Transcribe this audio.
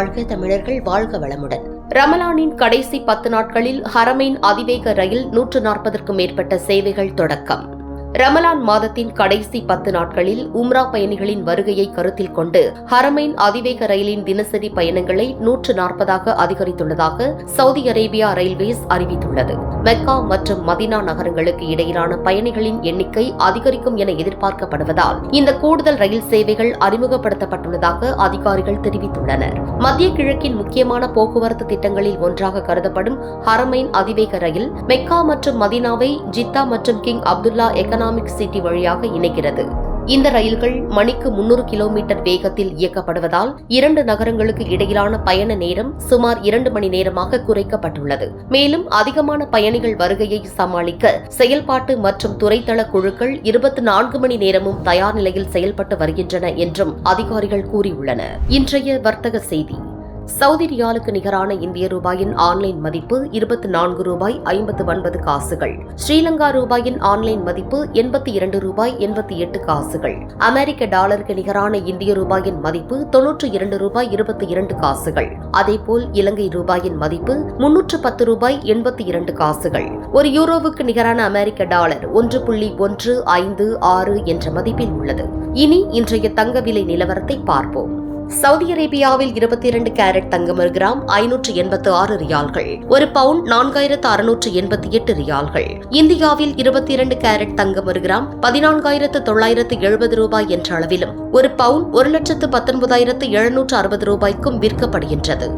வாழ்க, தமிழர்கள் வாழ்க வளமுடன். ரமலானின் கடைசி 10 நாட்களில் ஹரமைன் அதிவேக ரயில் 140க்கும் மேற்பட்ட சேவைகள் தொடக்கம். ரமலான் மாதத்தின் கடைசி 10 நாட்களில் உம்ரா பயணிகளின் வருகையை கருத்தில் கொண்டு ஹரமைன் அதிவேக ரயிலின் தினசரி பயணங்களை 140ஆக அதிகரித்துள்ளதாக சவுதி அரேபியா ரயில்வேஸ் அறிவித்துள்ளது. மெக்கா மற்றும் மதினா நகரங்களுக்கு இடையிலான பயணிகளின் எண்ணிக்கை அதிகரிக்கும் என எதிர்பார்க்கப்படுவதால் இந்த கூடுதல் ரயில் சேவைகள் அறிமுகப்படுத்தப்பட்டுள்ளதாக அதிகாரிகள் தெரிவித்துள்ளனர். மத்திய கிழக்கின் முக்கியமான போக்குவரத்து திட்டங்களில் ஒன்றாக கருதப்படும் ஹரமைன் அதிவேக ரயில் மெக்கா மற்றும் மதினாவை ஜித்தா மற்றும் கிங் அப்துல்லா எக்கனாமிக் சிட்டி வழியாக இணைக்கிறது. இந்த ரயில்கள் மணிக்கு 300 கிலோமீட்டர் வேகத்தில் இயக்கப்படுவதால் 2 நகரங்களுக்கு இடையிலான பயண நேரம் சுமார் 2 மணி நேரமாக குறைக்கப்பட்டுள்ளது. மேலும் அதிகமான பயணிகள் வருகையை சமாளிக்க செயல்பாட்டு மற்றும் துறைத்தள குழுக்கள் 24 மணி நேரமும் தயார் நிலையில் செயல்பட்டு வருகின்றன என்றும் அதிகாரிகள் கூறியுள்ளனர். இன்றைய வர்த்தக செய்தி. சவுதி ரியாலுக்கு நிகரான இந்திய ரூபாயின் ஆன்லைன் மதிப்பு 24 ரூபாய் 59 காசுகள். ஸ்ரீலங்கா ரூபாயின் ஆன்லைன் மதிப்பு 82 ரூபாய் 88 காசுகள். அமெரிக்க டாலருக்கு நிகரான இந்திய ரூபாயின் மதிப்பு 92 ரூபாய் 22 காசுகள். அதேபோல் இலங்கை ரூபாயின் மதிப்பு 310 ரூபாய் 82 காசுகள். ஒரு யூரோவுக்கு நிகரான அமெரிக்க டாலர் 1.156 என்ற மதிப்பில் உள்ளது. இனி இன்றைய தங்க விலை நிலவரத்தை பார்ப்போம். சவுதி அரேபியாவில் 22 கேரட் தங்கம் ஒரு கிராம் 586 ரியால்கள். ஒரு பவுண்ட் 4688 ரியால்கள். இந்தியாவில் 22 கேரட் தங்கம் ஒரு கிராம் 14,970 ரூபாய் என்ற அளவிலும் ஒரு பவுண்ட் 1,19,760 ரூபாய்க்கும் விற்கப்படுகின்றது.